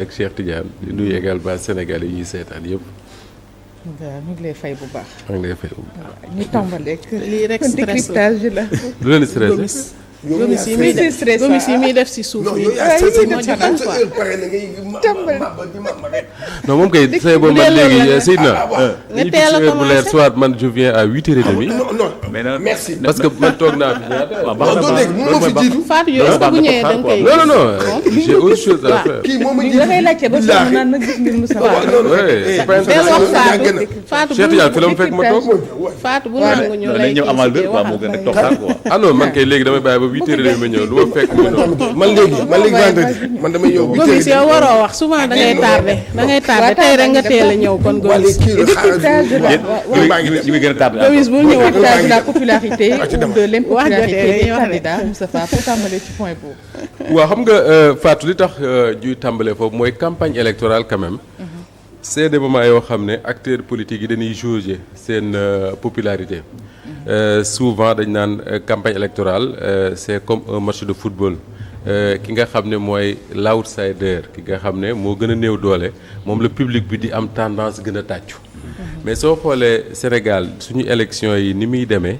ak Cheikh Tidiane di nuyu également Sénégal yi ñuy seetaan yëpp. waaw ñu ngi lay fay bu baax. maa ngi lay fay bu baax. ñu tàmbaleeg. lii rek stress la décryptage la. du leen stressé. gomis yi muy def gomis yi muy def si suuf yi. non moom kay say boobu man léegi Seydina. nga teel a bu leer commencé soit man je viens à 8h30. non mais nag merci. parce que man toog naa fi ñaata. waaw baax na doo dégg mënoo fi jiitu. Fatou yow est-ce que bu ñëwee da nga koy. non non non j'ai autre chose à faire. kii moom a da jiitu. ngay laajte ba sonn naan nag gis ngeen Moussa Fall. Ouais, c'est pas del wax intéressant. Fatou Cheikh Tidiane fi la mu fekk ma toog. Fatou bu nangu ñu dañ lay ñëw amal deux quoi moo waxal. gën a toog sax quoi. ah non man kay léegi damay bàyyi ba 8h30 ma ñëw lu ma fekk ma ñëw. man léegi vendredi man damay ñëw. gomis yow waroo wax souvent da ngay tardé tey rek nga teel a ñëw kon gomis. décryptage la yéen ñu ngi gën a tardé gomis bu ñëw wax décryptage de la popularité ou de wax jotee l'impopularité dañuy des wax ne. candidats Moussa Fall pour tàmbalee ci point boobu. waaw xam nga Fatou li tax juy tàmbalee foofu mooy campagne électorale quand même. c'est des moments yoo xam ne acteurs politiques yi dañuy jauger seen popularité. Souvent dañ naan campagne électorale c'est comme un match de football. Ki nga xam ne mooy l'outsider ki nga xam ne moo gën a néew doole moom la public bi di am tendance gën a tàccu. mais soo xoolee Sénégal suñu élection yi ni muy demee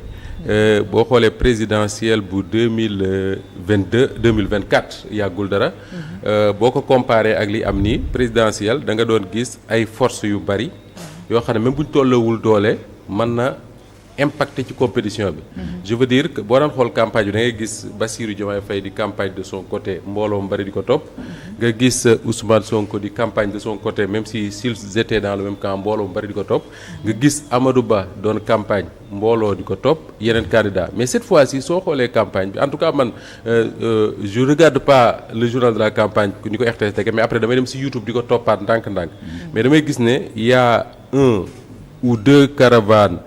boo xoolee présidentielle bu 2024 yàggul dara. boo ko comparé ak li am nii présidentielle da nga doon gis ay forces yu bari yoo xam ne même bu ñu tolloowul doole mën na impacté ci compétition bi. je veux dire que boo daan xool campagne bi da ngay gis Bassirou Diomaye Faye di campagne de son côté mbooloo mu bari di ko topp. nga gis Ousmane Sonko di campagne de son côté même si s'ils étaient dans le même camp mbooloo mu bari di ko topp. nga gis Amadou Ba doon campagne mbooloo di ko topp yeneen candidat mais cette fois-ci soo xoolee campagne bi en tout cas man je regarde pas le journal de la campagne ni ko RTS tege mais après damay dem si YouTube di ko toppaat ndànk-ndànk. mais damay gis ne y a un ou deux caravanes.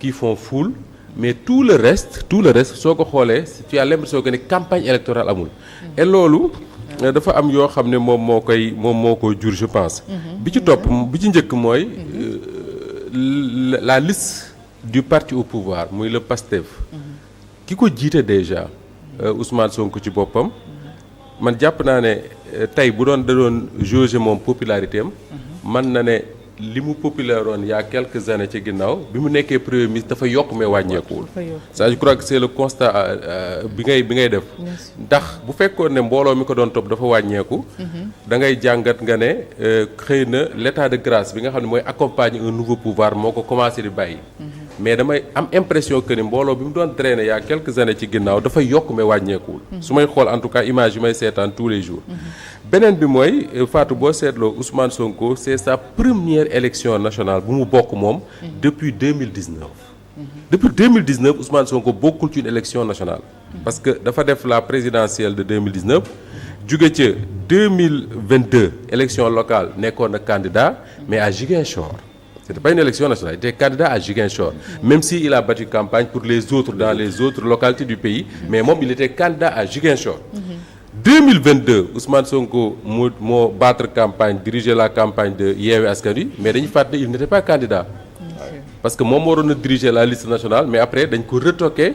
qui font foule mais tout le reste soo ko xoolee tu as l'impression que ne campagne électorale amul. et loolu dafa am yoo xam ne moom moo ko jur je pense. bi ci topp bi ci njëkk mooy la liste du parti au pouvoir muy le PASTEF. ki ko jiite déjà Ousmane Sonko ci boppam man jàpp naa ne tey bu da doon jauger moom popularité am. man na ne. li mu populaire woon il y a quelques années ci ginnaaw bi mu nekkee premier ministre dafa yokk mais wàññeekuwul. ça je crois que c'est le constat bi ngay def. ndax bu fekkoon ne mbooloo mi ko doon topp dafa wàññeeku. da ngay jàngat nga ne xëy na l'état de grâce bi nga xam ne mooy accompagner un nouveau pouvoir moo ko commencé di bàyyi. mais damay am impression que ni mbooloo bi mu doon traîner il y a quelques années ci ginnaaw dafa yokk mais wàññeekuwul. su may xool en tout cas image yi may seetaan tous les jours. beneen bi mooy Fatou boo seetloo Ousmane Sonko c'est sa première élection nationale bu mu bokk moom. depuis 2019. depuis 2019 Ousmane Sonko bokkul ci une élection nationale. parce que dafa def la présidentielle de 2019. jóge ca 2022 élection locale nekkoon na candidat mais à Ziguinchor. C'était pas une élection nationale, il était candidat à Ziguinchor. Même s'il a battu campagne pour les autres dans les autres localités du pays, mais moom il était candidat à Ziguinchor. 2022 Ousmane Sonko moo battre campagne diriger la campagne de Yewwi Askan Wi mais dañu fàtte il n'était pas candidat. parce que moom moo waroon a diriger la liste nationale mais après dañ ko retoquer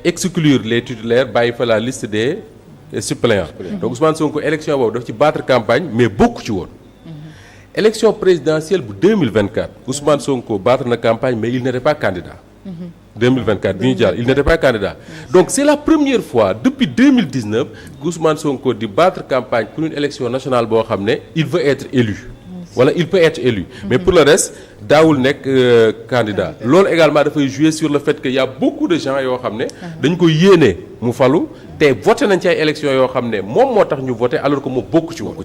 exclure les titulaires bàyyi fa la liste des suppléants. donc Ousmane Sonko élection boobu daf ci battre campagne mais bokku ci woon. élection présidentielle bu 2024 Ousmane Sonko battre na campagne mais il n'était pas candidat. 2024 bi ñu jàll il n'était pas candidat. donc c'est la première fois depuis 2019 que Ousmane Sonko di battre campagne pour une élection nationale boo xam ne il veut être élu. wala il peut être élu. mais pour le reste daawul nekk candidat. loolu également dafay jouer sur le fait que y a beaucoup de gens yoo xam ne. dañ ko yéene mu falu te voté nañ ci ay élections yoo xam ne moom moo tax ñu voté alors que moom bokku ci woon.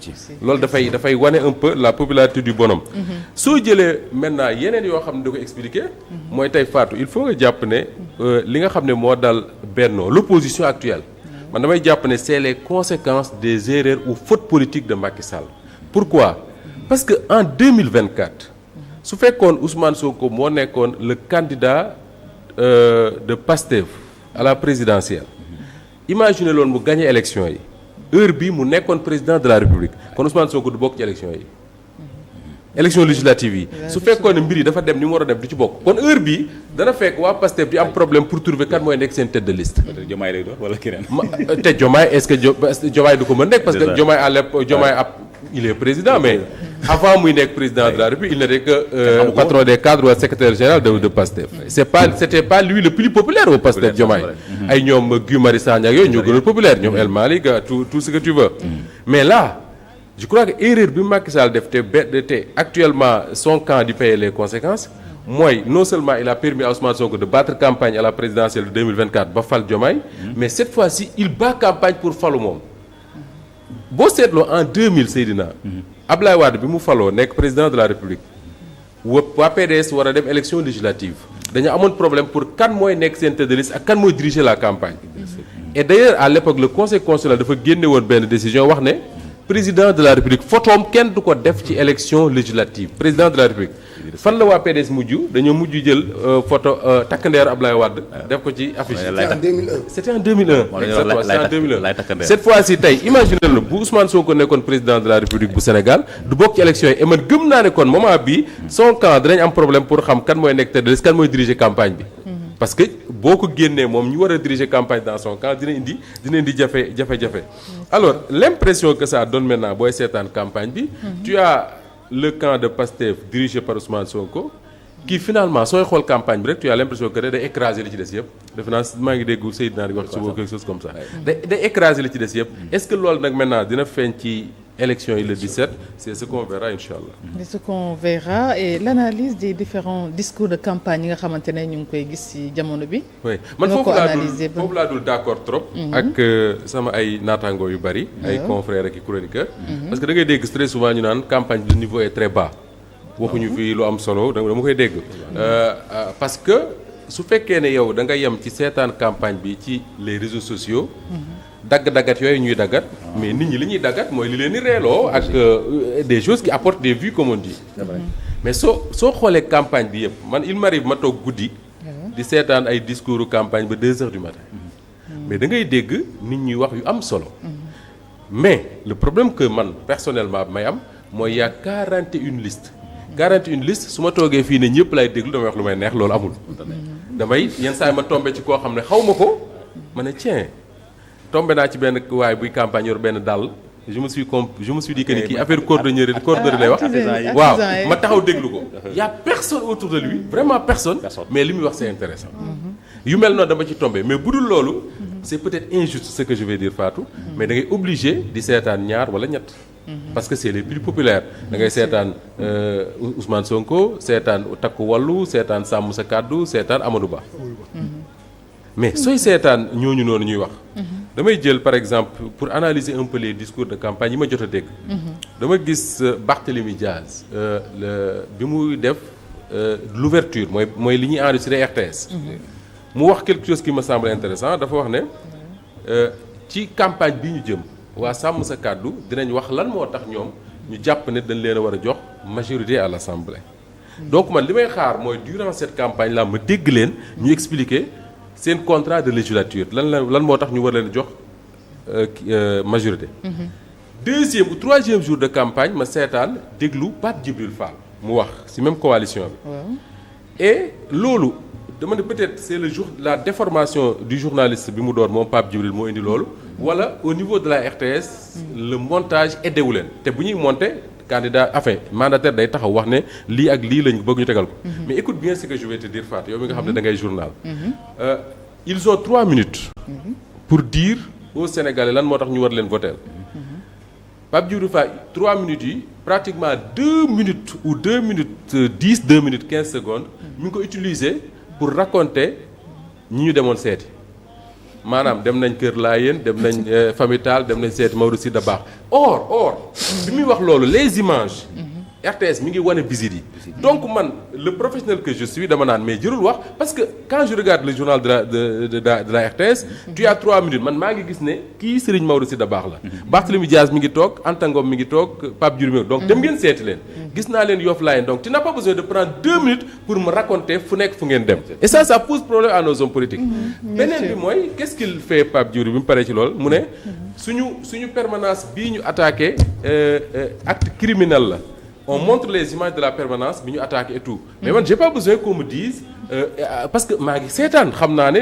loolu dafay wane un peu la popularité du bonhomme. soo jëlee maintenant yeneen yoo xam ne da ko expliquer. mooy tey Fatou il faut nga jàpp ne li nga xam ne moo dal Benno l'opposition actuelle. man damay jàpp ne c'est les conséquences des erreurs ou fautes politiques de Macky Sall. pourquoi? parce que en 2024 su fekkoon Ousmane Sonko moo nekkoon le candidat de PASTEF à la présidentielle imaginez loolu mu gagné élection yi heure bi mu nekkoon président de la République kon Ousmane Sonko du bokk ci élection yi. élection législative yi su fekkoon ne mbir yi dafa dem ni mu war a dem du ci bokk kon heure bi dana fekk waa PASTEF di am problème pour trouver kan mooy nekk seen tête de liste. Diomaye lay doon wala keneen. te Diomaye est-ce que Diomaye du ko mën nekk parce que Diomaye à l'époque Diomaye il est président mais avant muy nekk président de la République il n'était que patron des cadres ou secrétaire général de Pastef. C'était pas lui le plus populaire au Pastef Diomaye. ay ñoom Guy Marius Sagna ak yooyu ñoo gënoon populaire ñoom El Malick tout ce que tu veux. mais là je crois que erreur bi Macky Sall def te actuellement son camp di payer les conséquences. mooy non seulement il a permis à Ousmane Sonko de battre campagne à la présidentielle de 2024 ba fal Diomaye mais cette fois-ci il bat campagne pour falu moom boo seetloo en 2000 Seydina Ablaye Wade bi mu faloo nekk président de la République waa PDS war a dem élection législative dañu amoon problème pour kan mooy nekk seen tête de liste ak kan mooy diriger la campagne et d'ailleurs à l'époque le conseil constitutionnel dafa génne woon benn décision wax ne président de la République photoom kenn du ko def ci élection législative président de la République fan la waa PDS mujj dañoo mujj jël photo takk ndeer Ablaye Wade def ko ci affiche. C'était en 2001. Exactement, c'était en 2001. Cette fois-ci tey imaginez le bu Ousmane Sonko nekkoon président de la République bu Sénégal du bokk ci élection yi et man gëm naa ne kon moment bii son camp dinañ am problème pour xam kan mooy nekk tête de liste kan mooy diriger campagne bi. parce que boo ko génnee moom ñu war a diriger campagne dans son camp dina indi jafe-jafe. alors l'impression que ça donne maintenant booy seetaan campagne bi. tu as le camp de Pastef dirigé par Ousmane Sonko qui finalement sooy xool campagne bi rek tu as l'impression que day écraser li ci des yëpp defe naa maa ngi dégg Seydina di wax suba quelque chose comme ça day écraser li ci des yëpp est-ce que loolu nag maintenant dina feeñ ci élection yi le 17 c'est ce qu'on verra Inch'Allah. c'est ce qu'on verra et l'analyse des différents discours de campagne yi nga xamante ne ñu ngi koy gis ci jamono bi. oui man foofu laa dul d'accord trop. ak sama ay naataangoo yu bari. ay confrères ak i chroniqueurs. parce que da ngay dégg très souvent ñu naan campagne bi le niveau est très bas. waxuñu fii lu am solo dama koy dégg. parce que su fekkee ne yow da nga yem ci seetaan campagne bi ci les réseaux sociaux. dagg-daggat yooyu ñuy daggat mais nit ñi li ñuy daggat mooy li leen di reeloo ak des choses qui apportent des vues comme on dit. mais soo xoolee campagne bi yëpp man il m'arrive ma toog guddi. di seetaan ay discours campagne ba 2 heures du matin. mais da ngay dégg nit ñuy wax yu am solo. mais le problème que man personnellement may am mooy y a 41 listes. 41 listes su ma toogee fii ne ñëpp lay déglu damay wax lu may neex loolu amul. damay yenn saa yi ma tombé ci koo xam ne xaw ma ko ma ne tiens. tombé naa ci benn waaye buy campagne yor benn dàll je me suis dit que ni kii affaire cordonnier lay wax waaw ma taxaw déglu ko y a personne autour de lui vraiment personne mais li muy wax c'est intéressant yu mel noonu dama ci tombé mais bu dul loolu c'est peut-être injuste ce que je vais dire Fatou mais da ngay obligé di seetaan ñaar wala ñett parce que c'est les plus populaires da ngay seetaan Ousmane Sonko seetaan Takku Wallu seetaan Sàmm Sa Kàddu seetaan Amadou Ba mais sooy seetaan ñooñu noonu ñuy wax damay jël par exemple pour analyser un peu les discours de campagne yi ma jot a dégg dama gis Barthélémy Diaz bi muy def l'ouverture mooy li ñuy enregistré RTS mu wax quelque chose qui me semble intéressant dafa wax ne ci campagne bi ñu jëm waa Sàmm Sa Kàddu dinañ wax lan moo tax ñoom ñu jàpp ne dañ leen a war a jox majorité à l'Assemblée donc man li may xaar mooy durant cette campagne là ma dégg leen ñu expliquer seen contrat de législature lan moo tax ñu war leen jox majorité. deuxième ou troisième jour de campagne ma seetaan déglu Pape Djibril Fall mu wax ci même coalition bi. et loolu dama ne peut-être c'est le jour la déformation du journaliste bi mu doon moom Pape Djibril moo indi loolu. wala au niveau de la RTS. le montage aidé wu leen te bu ñuy monter. candidat enfin mandataire day taxaw wax ne lii ak lii lañ bëgg ñu tegal ko. mais écoute bien ce que je vais te dire Fatou yow mi nga xam ne da ngay journal. ils ont 3 minutes. pour dire aux Sénégalais lan moo tax ñu war leen voter. Pape Djibril Fall 3 minutes yi pratiquement 2 minutes ou 2 minutes 10 2 minutes 15 secondes. mi ngi ko utiliser pour raconter ñi ñu demoon seeti. maanaam dem nañ Kër Laayeen dem nañ Famille Tall dem nañ seeti Maodo Sy Dabakh or bi muy wax loolu les images RTS mi ngi wane visite yi donc man le professionnel que je suis dama naan mais jërul wax parce que quand je regarde le journal de la RTS tu as 3 minutes man maa ngi gis ne kii Serigne Maodo Sy Dabakh la Barthélémy Diaz mi ngi toog Anta Ngom mi ngi toog Pape Djibril donc dem ngeen seeti leen gis naa leen Yoff Layeen donc tu n'as pas besoin de prendre 2 minutes pour me raconter fu nekk fu ngeen dem et ça pose problème à nos hommes politiques beneen bi mooy qu'est-ce qu'il fait Pape Djibril bi mu paree ci loolu mu ne suñu permanence bii ñu attaqué acte criminel la on montre les images de la permanence bi ñu attaqué et tout mais man j'ai pas besoin qu'on me dise parce que maa ngi seetaan xam naa ne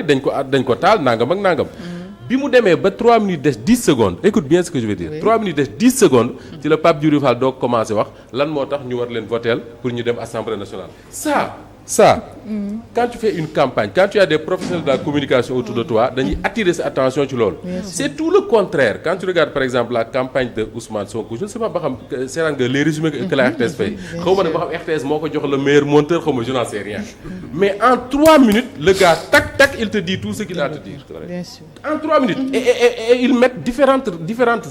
dañ ko taal nangam ak nangam bi mu demee ba 3 minutes des 10 secondes écoute bien ce que je veux dire. 3 minutes des 10 secondes. ci la Pape Djibril Fall doog commencé wax lan moo tax ñu war leen voter pour ñu dem assemblée nationale. Ça, quand tu fais une campagne, quand tu as des professionnels de la communication autour de toi, dañuy attirer sa attention ci loolu. C'est tout le contraire. Quand tu regardes par exemple la campagne de Ousmane Sonko, je ne sais pas ba xam seetaan nga les résumés que la RTS fait. Xaw ma ne ba xam RTS moo ko jox le meilleur monteur, xaw ma je n'en sais rien. Mais en 3 minutes, le gars tac il te dit tout ce qu'il a à te dire. Bien sûr. En 3 minutes. Et ils mettent différentes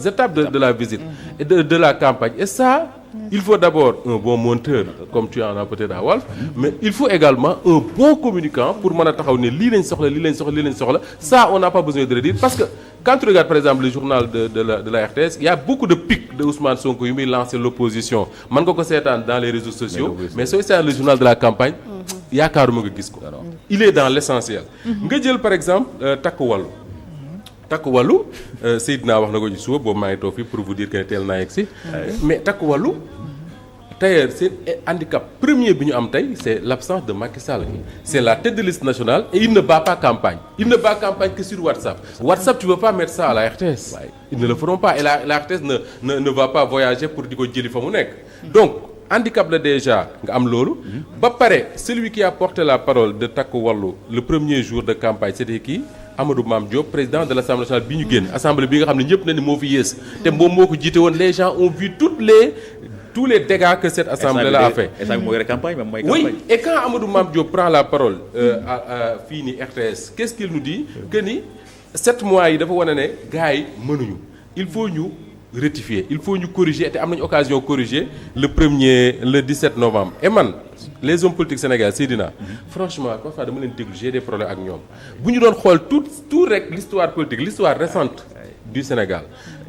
étapes de la visite et de la campagne. Et ça, il faut d'abord un bon monteur, comme tu en as peut-être à Walf, mais il faut également un bon communicant pour mën a taxaw ne lii lañ soxla. Ça, on n'a pas besoin de le dire parce que quand tu regardes par exemple le journal de la RTS, il y a beaucoup de pics de Ousmane Sonko yu muy lancer l'opposition. Mën nga ko seetaan dans les réseaux sociaux, mais sooy seetaan le journal de la campagne, yaakaaruma nga gis ko. Il est dans l'essentiel. Nga jël par exemple Takku Wallu Seydina wax na ko ci suba boobu maa ngi toog fii pour vous dire que teel naa yegg si mais Takku Wallu tey seen handicap premier bi ñu am tey c'est l'absence de Macky Sall. C'est la tête de liste nationale et il ne bat pas campagne. Il ne bat campagne que sur WhatsApp. WhatsApp tu veux pas mettre ça à la RTS. Ils ne le feront pas et la RTS ne va pas voyager pour di ko jëli fa mu nekk. Donc handicap la déjà nga am loolu. ba pare celui qui a porté la parole de Takku Wallu le premier jour de campagne c'était qui? Amadou Mame Diop président de l'Assemblée nationale bi ñu génn assemblée bi nga xam ne ñëpp na ni moo fi yées te moom moo ko jiite woon les gens ont vu tous les dégâts que cette assemblée là a fait. Oui, et quand Amadou Mame Diop prend la parole fii ni RTS qu'est-ce qu'il nous dit que ni 7 mois yi dafa wane ne gars yi mënuñu il faut ñu rectifier il faut ñu corriger te am nañu occasion corriger le 17 novembre et man les hommes politiques sénégalais Seydina franchement parfois dama leen déglu j'ai des problèmes ak ñoom bu ñu doon xool tout rek l'histoire politique l'histoire récente du Sénégal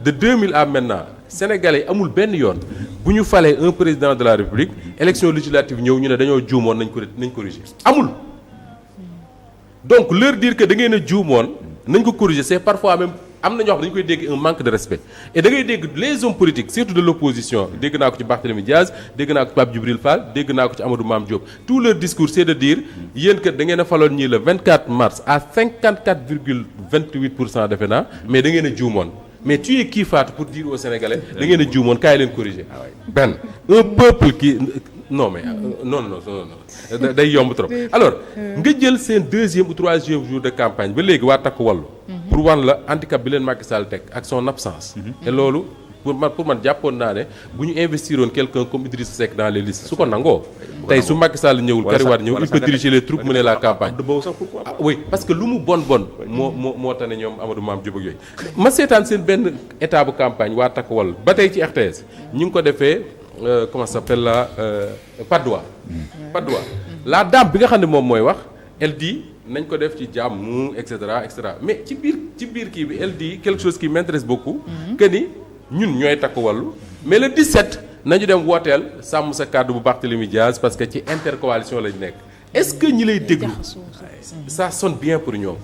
de 2000 à maintenant sénégalais amul benn yoon bu ñu falee un président de la République élection législative ñëw ñu ne dañoo juumoon nañ corriger amul donc leur dire que da ngeen a juumoon nañ ko corriger c'est parfois même am na ñoo xam dañu koy dégg un manque de respect et da ngay dégg les hommes politiques surtout de l'opposition dégg naa ko ci Barthélémy Diaz dégg naa ko ci Pape Djibril Fall dégg naa ko ci Amadou Mame Diop tout leur discours c'est de dire yéen kat da ngeen a faloon ñii le 24 mars à 54,28% defe naa mais da ngeen a juumoon mais tu es qui Fatou pour dire aux Sénégalais da ngeen a juumoon kaay leen corriger benn un peuple qui non mais non day yomb trop alors nga jël seen 2e ou 3e jour de campagne ba léegi waa Takku Wallu pour wan la handicap bi leen Macky Sall teg ak son absence et loolu pour man jàppoon naa ne bu ñu investiroon quelqu'un comme Idrissa Seck dans les listes su ko nangoo tey su Macky Sall ñëwul Karim Wade ñëw il peut diriger les troupes mener la campagne oui parce que lu mu bon moo tane ñoom Amadou Mame Diop ak yooyu ma seetaan seen benn état bu campagne waa Takku Wallu ba tey ci RTS ñu ngi ko defee comment ça s'appelle là Padoua la dame bi nga xam ne moom mooy wax elle dit nañ ko def ci jàmm et cetera mais ci biir kii bi elle dit quelque chose qui m'intéresse beaucoup que ni ñun ñooy Takku Wallu mais le 17 nañu dem wooteel sàmm sa kàddu bu Barthélémy Diaz parce que ci intercoalition lañ nekk est-ce que ñi lay déglu ça sonne bien pour ñoom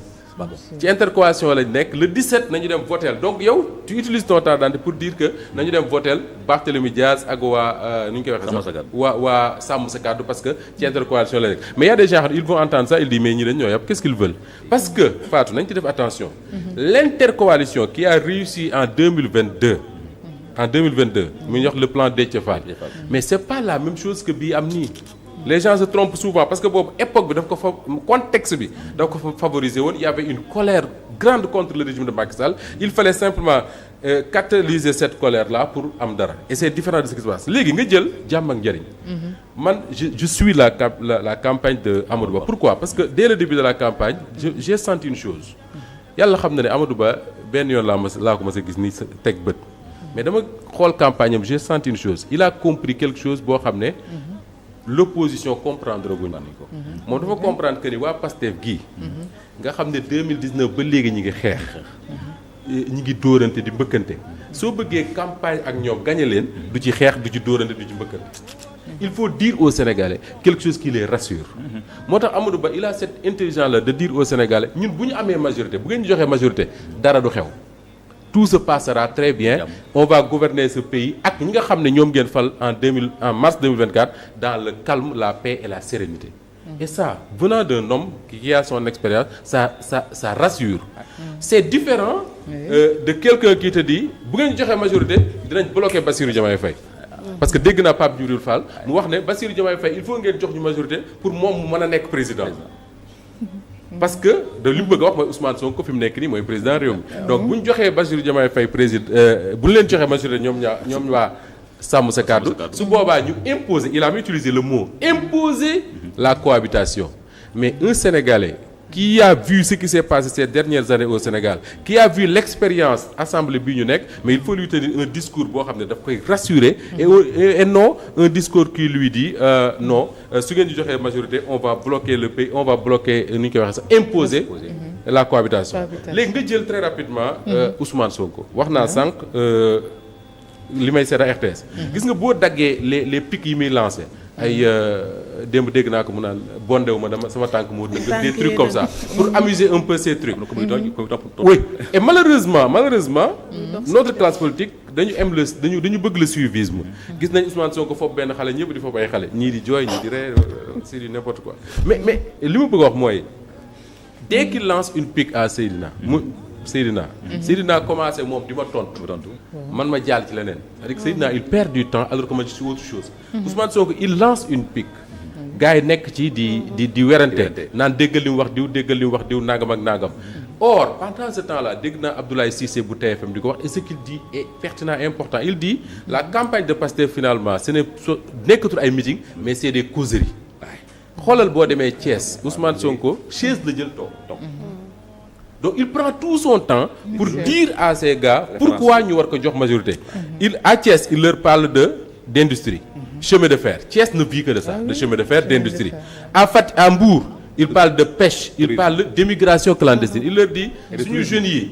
ci intercoalition lañ nekk le 17 nañu dem voter donc yow tu utilises ton temps d'antenne pour dire que nañu dem voter Barthélémy Diaz ak waa nu ñu koy waxee sax waa sàmm sa kàddu parce que ci intercoalition lañ nekk mais y a des gens ils vont entendre ça ils disent mais ñi dañ ñoo yàpp qu'est-ce qu'ils veulent parce que Fatou nañ ci def attention l'intercoalition qui a réussi en 2022 mu ñu wax le plan Déthié Fall mais c'est pas la même chose que bii am nii les gens se trompent souvent parce que boobu époque bi daf ko contexte bi daf ko favoriser woon il y avait une colère grande contre le régime de Macky Sall il fallait simplement catalyser cette colère là pour am dara et c'est différent de ce qui se passe léegi nga jël jàmm ak njëriñ man je suis la campagne de Amadou Ba pourquoi parce que dès le début de la campagne j'ai senti une chose yàlla xam na ne Amadou Ba benn yoon laa ko mas a gis ni teg bët mais dama xool campagne am j'ai senti une chose il a compris quelque chose boo xam ne l'opposition comprendre guñ ko moom dafa comprendre que ni waa Pastef gii nga xam ne 2019 ba léegi ñi ngi xeex ñi ngi dóorante di mbëkkante soo bëggee campagne ak ñoom gagné leen du ci xeex du ci dóorante du ci mbëkkante il faut dire aux Sénégalais quelque chose qui les rassure moo tax Amadou Ba il a cette intelligence là de dire aux Sénégalais ñun bu ñu amee majorité bu ngeen ñu joxee majorité dara du xew tout se passera très bien on va gouverner ce pays ak ñi nga xam ne ñoom ngeen fal en mars 2024 dans le calme la paix et la sérénité Et ça, venant d'un homme qui a son expérience, ça rassure. C'est différent de quelqu'un qui te dit bu ngeen joxee majorité dinañ bloquer Bassirou Diomaye Faye. Parce que dégg naa Pape Djibril Fall mu wax ne Bassirou Diomaye Faye il faut ngeen jox ñu majorité pour moom mu mën a nekk président. Parce que de li mu bëgg a wax mooy Ousmane Sonko fi mu nekk nii mooy président réew mi. Donc bu ñu joxee Bassirou Diomaye Faye président bu ñu leen joxee majorité ñoom waa sàmm sa kàddu su boobaa ñu imposer il a utilisé le mot imposer la cohabitation. Mais un Sénégalais qui a vu ce qui s'est passé ces dernières années au Sénégal qui a vu l'expérience assemblée bi ñu nekk mais il faut lui tenir un discours boo xam ne daf koy rassurer et non un discours qui lui dit non su ngeen di joxee majorité on va bloquer le pays on va bloquer ni ñu koy waxee sax imposer la cohabitation. Léegi nga jël très rapidement Ousmane Sonko wax naa sànq li may seet a RTS. Gis nga boo daggee les pics yi muy lancé ay démb dégg naa ko mu naan bondewu ma dama sama tànk moo dëgg des trucs comme ça pour amuser un peu ces trucs. Oui et malheureusement notre classe politique dañu bëgg le suivisme. Gis nañ Ousmane Sonko foofu benn xale ñëpp di foofu ay xale ñii di jooy ñii di ree c'est du n'importe quoi mais li ma bëgg a wax mooy dès qu'il lance une pique à Seydina commencé moom di ma tontu man ma jàll ci leneen c'est-à-dire que Seydina il perd du temps alors que man je suis autre chose. Ousmane Sonko il lance une pique gars yi nekk ci di werante naan déggal li mu wax diw nangam ak nangam. Or pendant ce temps-là dégg naa Abdoulaye Cissé bu TFM di ko wax et ce qu'il dit est pertinent et important il dit la campagne de Pastef finalement ce n'est nekkatul ay meeting mais c'est des causeries. Xoolal boo demee Thiès Ousmane Sonko chaise la jël toog. Donc il prend tout son temps pour dire à ces gars pourquoi ñu war ko jox majorité. À Thiès il leur parle d'industrie, chemin de fer. Thiès ne vit que de ça, de chemin de fer, d'industrie. À Mbour, il parle de pêche, il parle d'émigration clandestine. Il leur dit suñu jeunes yi.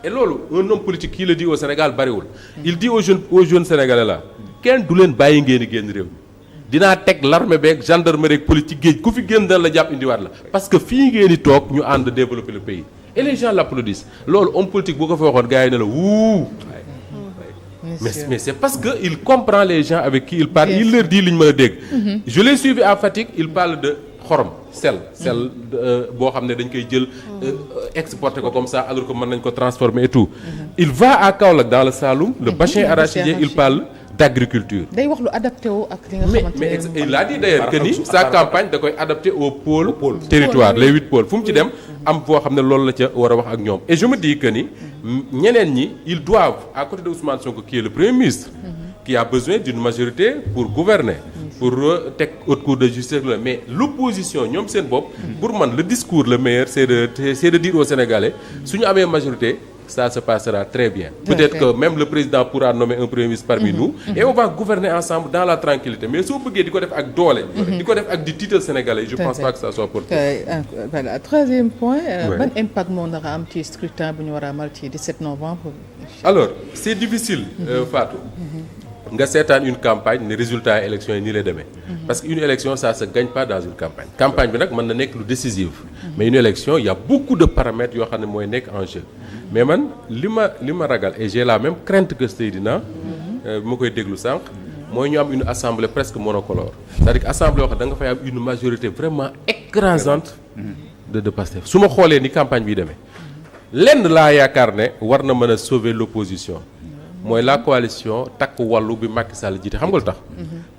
Et loolu un homme politique qui le dit au Sénégal bariwul. Il dit aux jeunes sénégalais là kenn du leen bàyyi ngeen di génn réew. Dinaa teg l'armée beeg gendarmerie politique géej ku fi génn dana la jàpp indiwaat la parce que fii ngeen di toog ñu ànd développer le pays. Et les gens l'applaudissent loolu homme politique boo ko fa waxoon gars yi ne la wuu. Mais c'est parce que il comprend les gens avec qui il parle il leur dit li ñu mën a dégg. Je l'ai suivi à Fatick il parle de xorom sel boo xam ne dañ koy jël exporter ko comme ça alors que mën nañ ko transformer et tout. Il va à Kaolack dans le Saloum le bassin arachidier il parle d'agriculture. Day wax lu adapté wu ak li nga xamante ne mais il a dit d'ailleurs que ni sa campagne da koy adapté au pôle territoire les 8 pôles fu mu ci dem am foo xam ne loolu la ca war a wax ak ñoom et je me dis que ni ñeneen ñi ils doivent à côté de Ousmane Sonko qui est le premier ministre qui a besoin d'une majorité pour gouverner pour teg haute cour de justice mais l'opposition ñoom seen bopp pour man le discours le meilleur c'est de dire aux Sénégalais suñu amee majorité ça se passera très bien. Peut-être que même le président pourra nommer un premier ministre parmi nous et on va gouverner ensemble dans la tranquillité mais soo bëggee di ko def ak doole di ko def ak di tiital sénégalais je pense pas que ça soit pour voilà troisième point ban impact moo nar a am ci scrutin bu ñu war a amal ci 17 novembre. Alors c'est difficile Fatou nga seetaan une campagne ne résultat élection yi nii lay demee parce que une élection ça se gagne pas dans une campagne bi nag mën na nekk lu décisive mais une élection il y a beaucoup de paramètres yoo xam ne mooy nekk en jeu mais man li ma ragal et j'ai la même crainte que Seydina bi ma koy déglu sànq mooy ñu am une assemblée presque monocolore c'est-à-dire que assemblée yoo xam da nga fay am une majorité vraiment écrasante de Pastef su ma xoolee ni campagne bi demee lenn laa yaakaar ne war na mën a sauver l'opposition mooy la coalition takk wàllu bi Macky Sall jiite xam nga lu tax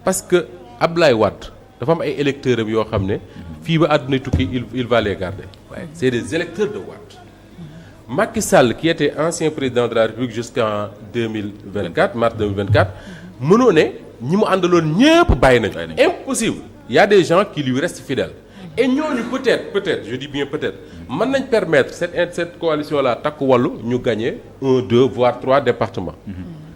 parce que Abdoulaye Wade dafa am ay électeurs am yoo xam ne fii ba àdduna tukki il va les garder c'est des électeurs de Wade Macky Sall qui était ancien président de la République jusqu'en 2024 mars 2024 mënoo ne ñi mu àndaloon ñëpp bàyyi nañu impossible il y a des gens qui lui restent fidèles et ñooñu peut-être je dis bien peut-être mën nañ permettre cette coalition là takku wàllu ñu gagner 1 2 voire 3 départements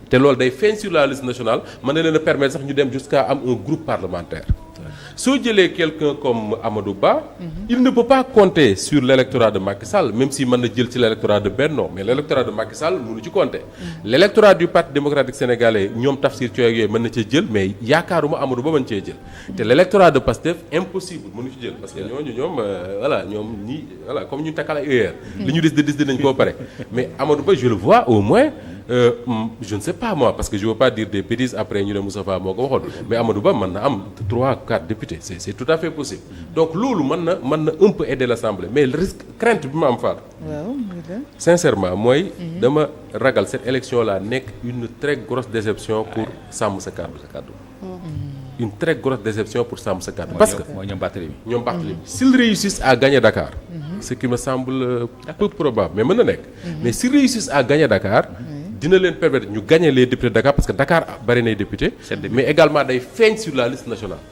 te loolu day feeñ sur la liste nationale mën na leen a permettre sax ñu dem jusqu'à am un groupe parlementaire soo jëlee quelqu'un comme Amadou Ba il ne peut pas compter sur l'électorat de Macky Sall même si mën na jël ci l'électorat de Benno mais l'électorat de Macky Sall mënu ci compter l'électorat du Parti démocratique sénégalais ñoom Tafsir Thioye yooyu mën na cee jël mais yaakaaruma Amadou Ba mën cee jël te l'électorat de Pastef impossible mënu ci jël parce que ñooñu ñoom ñoom ñii comme ñu takkal ay heure li ñu décidé nañ koo pare mais Amadou Ba je le vois au moins Je ne sais pas moi parce que je veux pas dire des bêtises après ñu ne Moustapha moo ko waxoon mais Amadou Ba mën na am 3-4 députés c'est tout à fait possible donc loolu mën na un peu aider l'Assemblée mais le risque crainte bi ma am Fatou. waaw sincèrement mooy. dama ragal cette élection là nekk une très grosse déception pour sàmm sa kàddu. Une très grosse déception pour sàmm sa kàddu. parce que mooy ñoom Barthélémy. S'ils réussissent à gagner Dakar. ce qui me semble peu probable mais mën na nekk. mais s'ils réussissent à gagner Dakar. dina leen permettre ñu gagner les députés de Dakar parce que Dakar bari nay députés. mais également day feeñ sur la liste nationale.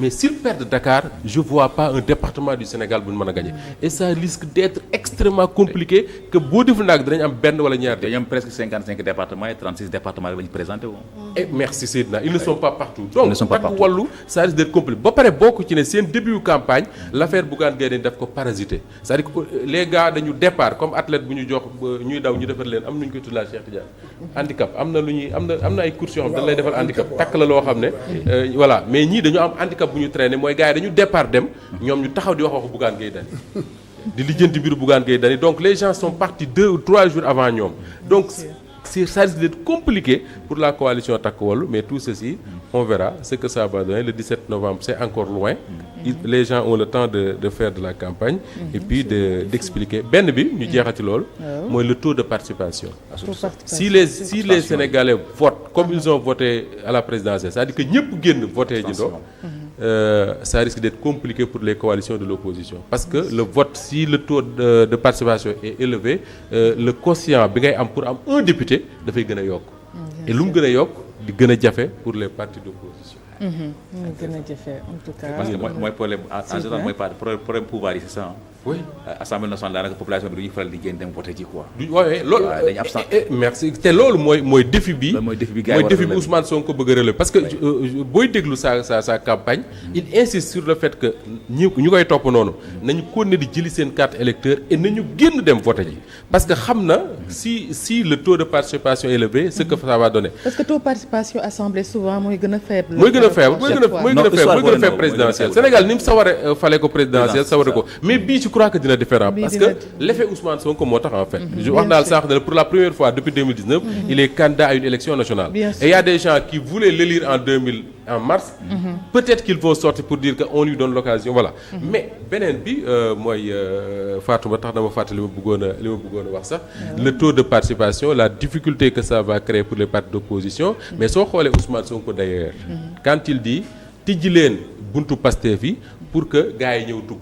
mais s'ils perdent Dakar je vois pas un département du Sénégal bu ñu mën a gagner et ça risque d'être extrêmement compliqué que boo deful nag dinañ am benn wala ñaar. dañu am presque 55 départements et 36 départements la ñu présenté woon. et merci Seydina ils ne sont pas partout. donc takk wàllu ça risque d'être compliqué ba pare bokk ci ne seen début campagne l'affaire Bougane Gueye Dany daf ko parasiter c'est-à-dire que les gars dañu départ comme athlète bu ñu jox ñuy daw ñu defar leen am nañu koy tuddee Cheikh Tidiane handicap am na lu ñuy am na ay courses yoo xam dañ lay defal handicap takk la loo xam ne voilà mais ñii dañu am handicap bu ñu traîner mooy gars yi dañu départ dem ñoom ñu taxaw di wax waxu Bougane Gueye Dany di lijjanti mbiru Bougane Gueye Dany donc les gens sont partis 2 ou 3 jours avant ñoom donc ça risque d'être compliqué pour la coalition Takku Wallu mais tout ceci on verra ce que ça va donner le 17 novembre c'est encore loin les gens ont le temps de faire de la campagne et puis d'expliquer benn bi ñu jeexati loolu mooy le taux de participation si les Sénégalais votent comme ils ont voté à la présidentielle c'est-à-dire que ñëpp génn voté ji doo ça risque d'être compliqué pour les coalitions de l'opposition parce que le vote si le taux de participation est élevé le quotient bi ngay am pour am un député dafay gën a yokk et lu mu gën a yokk di gën a jafe pour les partis d'opposition mu gën a jafe en tout cas. parce que mooy problème en général mooy problème pouvoir yi c'est ça. oui assemblée nationale daanaka population bi du ñu faral di génn dem voté ji quoi. du waaye loolu dañuy absent. merci te loolu mooy défi bi. mooy défi bi gars yi war a relever Ousmane Sonko bëgg a relever parce que booy déglu sa campagne. il insiste sur le fait que ñu koy topp noonu. nañu continuer di jëli seen carte électeur et nañu génn dem voté ji parce que xam na si le taux de participation est élevé ce que ça va donner. parce que taux de participation assemblée souvent mooy gën a faible. mooy gën a faible présidentiel Sénégal ni mu saware fale ko présidentiel saware ko mais bii je crois que dina différent parce que l'effet Ousmane Sonko moo tax en fait je wax daal sànq ne pour la première fois depuis 2019 il est candidat à une élection nationale et il y a des gens qui voulaient l'élire en mars peut-être qu'ils vont sortir pour dire que on lui donne l'occasion voilà mais beneen bi mooy Fatou tax dama fàttali li ma bëggoon a wax sax le taux de participation la difficulté que ça va créer pour les partis d'opposition mais soo xoolee Ousmane Sonko d'ailleurs quand il dit tijji leen buntu Pastef yi pour que gars yi ñëw dugg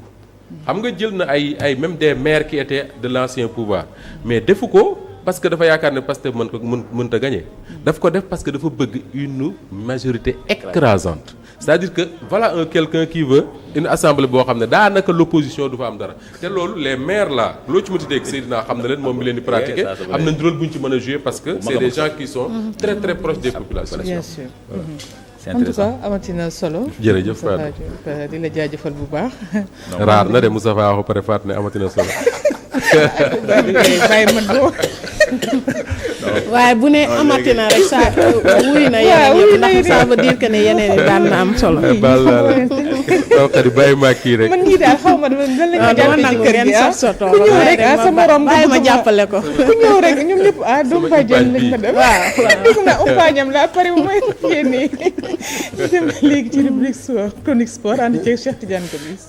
xam nga jël na ay même des maires qui étaient de l'ancien pouvoir mais defu ko parce que dafa yaakaar ne Pastef mënta gagner daf ko def parce que dafa bëgg une majorité écrasante c'est-à-dire que voilà quelqu'un qui veut une assemblée boo xam ne daanaka l'opposition du fa am dara te loolu les maires là loo ci mënti dégg Seydina xam na leen moom mi leen di pratiquer am nañ rôle bu ñu ci mën a jouer parce que c'est des gens qui sont très très proches des populations. Bien sûr. c'est en tout intéressant. cas amatina solo. jërëjëf Fatou di la jaajëfal bu baax. raar na de Moustapha waxu pare Fatou ne amatina solo. bàyyi ma doo. waaye bu ne amati na rek saa wuy na yeneen yëpp ndax ça veut dire que ne yeneen yi daan na am solo. baal naa la taw xadi bàyyi maa kii rek. man ñii daal xaw ma lan lañ ma jàppee ci kër gi soto ku ñëw rek sa morom bàyyi ma jàppale ko. ku ñëw rek ñoom ñëpp doomu bàjjen lañ ma def. waaw dégg naa umpaañam la pare mooy génnee ñu dem léegi ci rubrique chronique sport ànd ceeg Cheikh Tidiane Gomis.